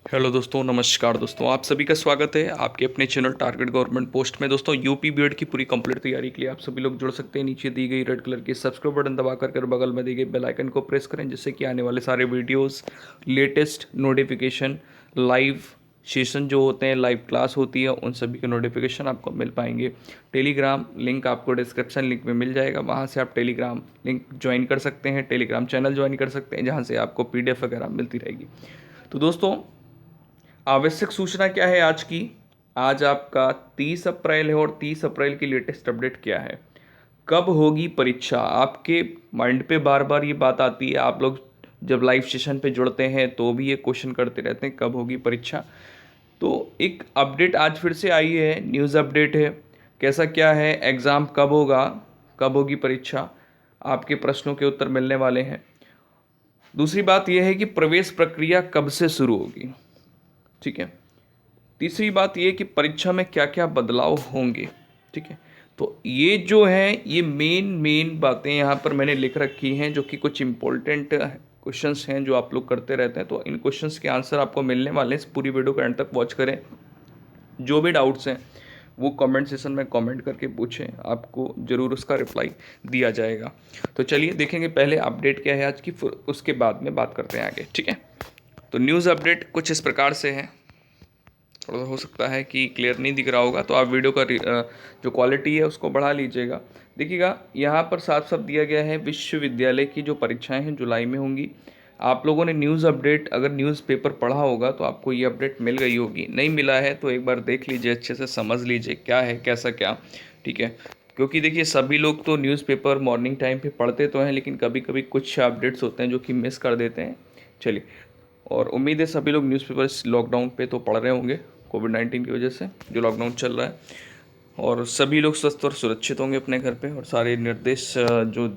Hello दोस्तों, नमस्कार दोस्तों। आप सभी का स्वागत है आपके अपने चैनल टारगेट गवर्नमेंट पोस्ट में। दोस्तों, यूपी बीएड की पूरी कंप्लीट तैयारी के लिए आप सभी लोग जुड़ सकते हैं। नीचे दी गई रेड कलर की सब्सक्राइब बटन दबा कर बगल में दी गई बेल आइकन को प्रेस करें, जिससे कि आने वाले सारे videos, latest notification, live session जो होते हैं, लाइव क्लास होती है, उन सभी के नोटिफिकेशन आपको मिल पाएंगे। टेलीग्राम लिंक आपको डिस्क्रिप्शन लिंक में मिल जाएगा, वहाँ से आप टेलीग्राम लिंक ज्वाइन कर सकते हैं, टेलीग्राम चैनल ज्वाइन कर सकते हैं, जहाँ से आपको PDF वगैरह मिलती रहेगी। तो दोस्तों, आवश्यक सूचना क्या है आज की? आज आपका 30 अप्रैल है और 30 अप्रैल की लेटेस्ट अपडेट क्या है? कब होगी परीक्षा? आपके माइंड पे बार बार ये बात आती है, आप लोग जब लाइव सेशन पे जुड़ते हैं तो भी ये क्वेश्चन करते रहते हैं कब होगी परीक्षा। तो एक अपडेट आज फिर से आई है, न्यूज़ अपडेट है। कैसा क्या है, एग्ज़ाम कब होगा, कब होगी परीक्षा, आपके प्रश्नों के उत्तर मिलने वाले हैं। दूसरी बात यह है कि प्रवेश प्रक्रिया कब से शुरू होगी, ठीक है। तीसरी बात ये कि परीक्षा में क्या क्या बदलाव होंगे, ठीक है। तो ये जो है, ये मेन बातें यहाँ पर मैंने लिख रखी हैं, जो कि कुछ इंपॉर्टेंट क्वेश्चंस हैं जो आप लोग करते रहते हैं। तो इन क्वेश्चंस के आंसर आपको मिलने वाले हैं। इस पूरी वीडियो को एंड तक वॉच करें। जो भी डाउट्स हैं वो कमेंट सेशन में कमेंट करके पूछें, आपको ज़रूर उसका रिप्लाई दिया जाएगा। तो चलिए देखेंगे पहले अपडेट क्या है आज की, फिर उसके बाद में बात करते हैं आगे, ठीक है। तो न्यूज़ अपडेट कुछ इस प्रकार से है। थोड़ा हो सकता है कि क्लियर नहीं दिख रहा होगा, तो आप वीडियो का जो क्वालिटी है उसको बढ़ा लीजिएगा। देखिएगा, यहाँ पर साफ साफ दिया गया है विश्वविद्यालय की जो परीक्षाएं हैं जुलाई में होंगी। आप लोगों ने न्यूज़ अपडेट, अगर न्यूज़पेपर पढ़ा होगा तो आपको ये अपडेट मिल गई होगी। नहीं मिला है तो एक बार देख लीजिए, अच्छे से समझ लीजिए क्या है कैसा क्या, ठीक है। क्योंकि देखिए, सभी लोग तो न्यूज़पेपर मॉर्निंग टाइम पे पढ़ते तो हैं, लेकिन कभी कभी कुछ अपडेट्स होते हैं जो कि मिस कर देते हैं। चलिए, और उम्मीद है सभी लोग न्यूज़पेपर इस लॉकडाउन पे तो पढ़ रहे होंगे, कोविड-19 की वजह से जो लॉकडाउन चल रहा है, और सभी लोग स्वस्थ और सुरक्षित होंगे अपने घर पे, और सारे निर्देश जो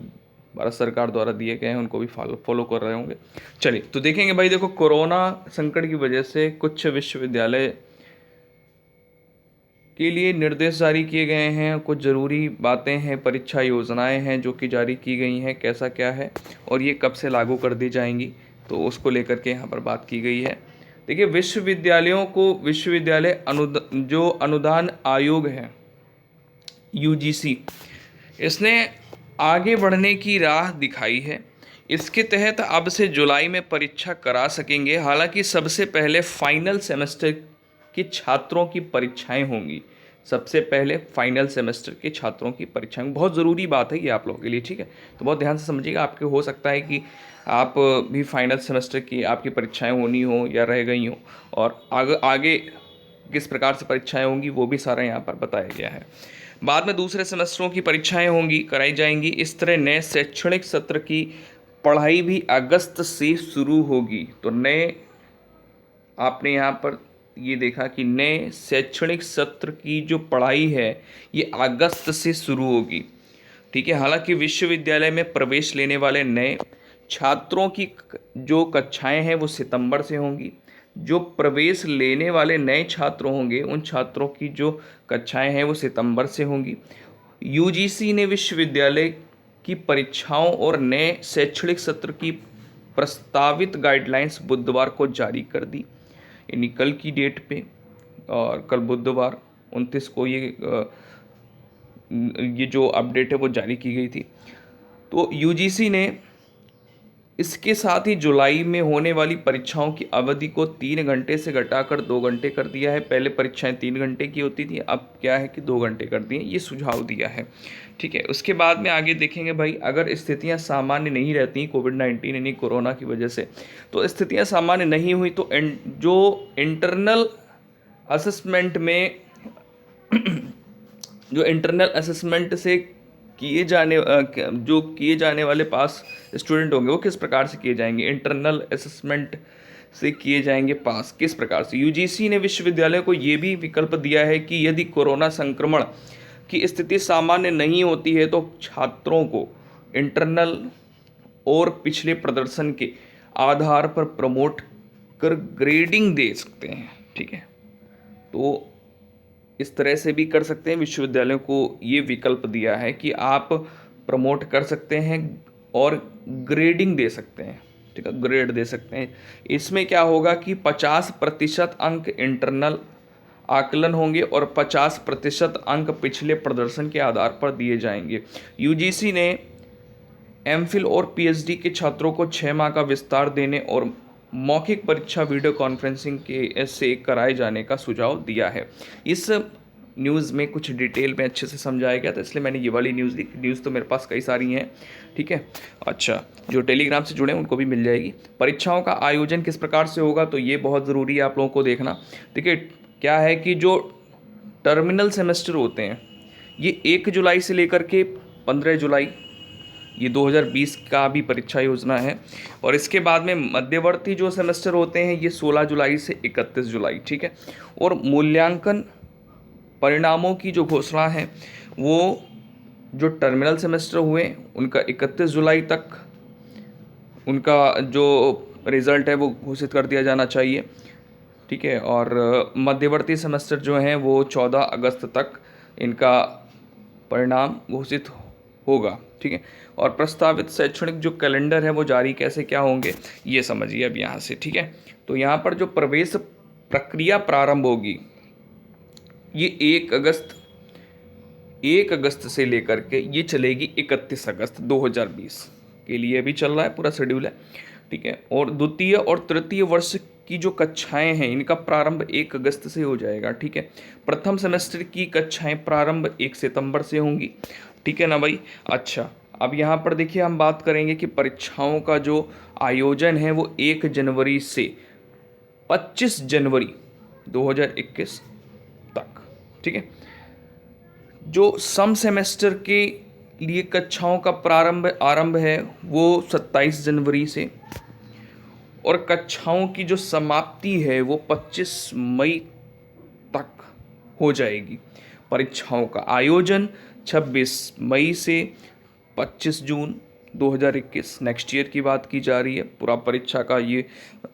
भारत सरकार द्वारा दिए गए हैं उनको भी फॉलो कर रहे होंगे। चलिए, तो देखेंगे भाई, देखो, कोरोना संकट की वजह से कुछ विश्वविद्यालय के लिए निर्देश जारी किए गए हैं, कुछ ज़रूरी बातें हैं, परीक्षा योजनाएं हैं जो कि जारी की गई हैं, कैसा क्या है और ये कब से लागू कर दी जाएंगी, तो उसको लेकर के यहाँ पर बात की गई है। देखिए, विश्वविद्यालयों को विश्वविद्यालय जो अनुदान आयोग है, UGC, इसने आगे बढ़ने की राह दिखाई है। इसके तहत अब से जुलाई में परीक्षा करा सकेंगे। हालांकि सबसे पहले फाइनल सेमेस्टर के छात्रों की परीक्षाएं होंगी। सबसे पहले फाइनल सेमेस्टर के छात्रों की परीक्षाएं, बहुत ज़रूरी बात है ये आप लोगों के लिए, ठीक है। तो बहुत ध्यान से समझिएगा। आपके हो सकता है कि आप भी फाइनल सेमेस्टर की आपकी परीक्षाएं होनी हो या रह गई हो, और आगे आगे किस प्रकार से परीक्षाएं होंगी वो भी सारा यहाँ पर बताया गया है। बाद में दूसरे सेमेस्टरों की परीक्षाएं होंगी, कराई जाएंगी। इस तरह नए शैक्षणिक सत्र की पढ़ाई भी अगस्त से शुरू होगी। तो नए, आपने यहाँ पर ये देखा कि नए शैक्षणिक सत्र की जो पढ़ाई है ये अगस्त से शुरू होगी, ठीक है। हालांकि विश्वविद्यालय में प्रवेश लेने वाले नए छात्रों की जो कक्षाएं हैं वो सितंबर से होंगी। जो प्रवेश लेने वाले नए छात्र होंगे उन छात्रों की जो कक्षाएं हैं वो सितंबर से होंगी। UGC ने विश्वविद्यालय की परीक्षाओं और नए शैक्षणिक सत्र की प्रस्तावित गाइडलाइंस बुधवार को जारी कर दी, यानी कल की डेट पे। और कल बुधवार 29 को ये जो अपडेट है वो जारी की गई थी। तो UGC ने इसके साथ ही जुलाई में होने वाली परीक्षाओं की अवधि को 3 घंटे से घटाकर 2 घंटे कर दिया है। पहले परीक्षाएं 3 घंटे की होती थी, अब क्या है कि 2 घंटे कर दिए, ये सुझाव दिया है, ठीक है। उसके बाद में आगे देखेंगे भाई, अगर स्थितियां सामान्य नहीं रहती कोविड-19 यानी कोरोना की वजह से, तो स्थितियां सामान्य नहीं हुई तो जो इंटरनल असेसमेंट में जो इंटरनल असेसमेंट से किए जाने वाले पास स्टूडेंट होंगे वो किस प्रकार से किए जाएंगे, इंटरनल असेसमेंट से किए जाएंगे पास किस प्रकार से। UGC ने विश्वविद्यालय को ये भी विकल्प दिया है कि यदि कोरोना संक्रमण की स्थिति सामान्य नहीं होती है तो छात्रों को इंटरनल और पिछले प्रदर्शन के आधार पर प्रमोट कर ग्रेडिंग दे सकते हैं, ठीक है। तो इस तरह से भी कर सकते हैं। विश्वविद्यालयों को ये विकल्प दिया है कि आप प्रमोट कर सकते हैं और ग्रेडिंग दे सकते हैं, ठीक है, ग्रेड दे सकते हैं। इसमें क्या होगा कि 50% अंक इंटरनल आकलन होंगे और 50% अंक पिछले प्रदर्शन के आधार पर दिए जाएंगे। यूजीसी ने एमफिल और पीएचडी के छात्रों को 6 माह का विस्तार देने और मौखिक परीक्षा वीडियो कॉन्फ्रेंसिंग के से कराए जाने का सुझाव दिया है। इस न्यूज़ में कुछ डिटेल में अच्छे से समझाया गया था, इसलिए मैंने ये वाली न्यूज़ दी। न्यूज़ तो मेरे पास कई सारी हैं, ठीक है। अच्छा, जो टेलीग्राम से जुड़े हैं उनको भी मिल जाएगी। परीक्षाओं का आयोजन किस प्रकार से होगा, तो ये बहुत ज़रूरी है आप लोगों को देखना। देखिए क्या है कि जो टर्मिनल सेमेस्टर होते हैं ये 1 जुलाई से लेकर के 15 जुलाई, ये 2020 का भी परीक्षा योजना है। और इसके बाद में मध्यवर्ती जो सेमेस्टर होते हैं ये 16 जुलाई से 31 जुलाई, ठीक है। और मूल्यांकन परिणामों की जो घोषणा है वो जो टर्मिनल सेमेस्टर हुए उनका 31 जुलाई तक उनका जो रिज़ल्ट है वो घोषित कर दिया जाना चाहिए, ठीक है। और मध्यवर्ती सेमेस्टर जो हैं वो 14 अगस्त तक इनका परिणाम घोषित होगा, ठीक है। और प्रस्तावित शैक्षणिक जो कैलेंडर है वो जारी कैसे क्या होंगे ये समझिए अब यहाँ से, ठीक है। तो यहाँ पर जो प्रवेश प्रक्रिया प्रारंभ होगी ये 1 अगस्त से लेकर के ये चलेगी 31 अगस्त 2020 के लिए अभी चल रहा है, पूरा शेड्यूल है, ठीक है। और द्वितीय और तृतीय वर्ष की जो कक्षाएं हैं इनका प्रारंभ 1 अगस्त से हो जाएगा, ठीक है। प्रथम सेमेस्टर की कक्षाएं प्रारंभ 1 सितंबर से होंगी, ठीक है ना भाई। अच्छा, अब यहाँ पर देखिए हम बात करेंगे कि परीक्षाओं का जो आयोजन है वो 1 जनवरी से 25 जनवरी 2021 तक, ठीक है। जो सम सेमेस्टर के लिए कक्षाओं का आरंभ है वो 27 जनवरी से और कक्षाओं की जो समाप्ति है वो 25 मई तक हो जाएगी। परीक्षाओं का आयोजन 26 मई से 25 जून 2021 नेक्स्ट ईयर की बात की जा रही है। पूरा परीक्षा का ये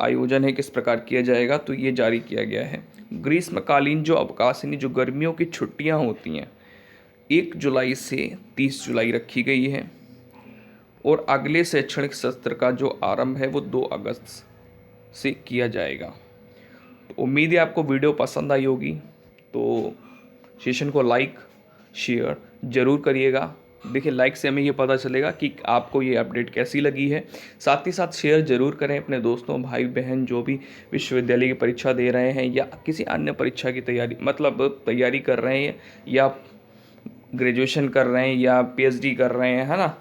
आयोजन है किस प्रकार किया जाएगा तो ये जारी किया गया है। ग्रीष्मकालीन जो अवकाश यानी जो गर्मियों की छुट्टियां होती हैं 1 जुलाई से 30 जुलाई रखी गई है और अगले शैक्षणिक सत्र का जो आरंभ है वो 2 अगस्त से किया जाएगा। तो उम्मीद है आपको वीडियो पसंद आई होगी, तो सेशन को लाइक शेयर ज़रूर करिएगा। देखिए लाइक से हमें ये पता चलेगा कि आपको ये अपडेट कैसी लगी है। साथ ही साथ शेयर ज़रूर करें अपने दोस्तों भाई बहन जो भी विश्वविद्यालय की परीक्षा दे रहे हैं या किसी अन्य परीक्षा की तैयारी कर रहे हैं या ग्रेजुएशन कर रहे हैं या पीएचडी कर रहे हैं, है ना,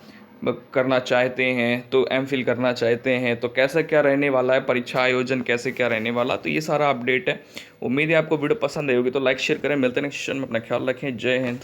करना चाहते हैं तो एमफिल करना चाहते हैं तो कैसा क्या रहने वाला है परीक्षा आयोजन, कैसे क्या रहने वाला, तो ये सारा अपडेट है। उम्मीद है आपको वीडियो पसंद आई होगी, तो लाइक शेयर करें। मिलते हैं नेक्स्ट सेशन में, अपना ख्याल रखें। जय हिंद।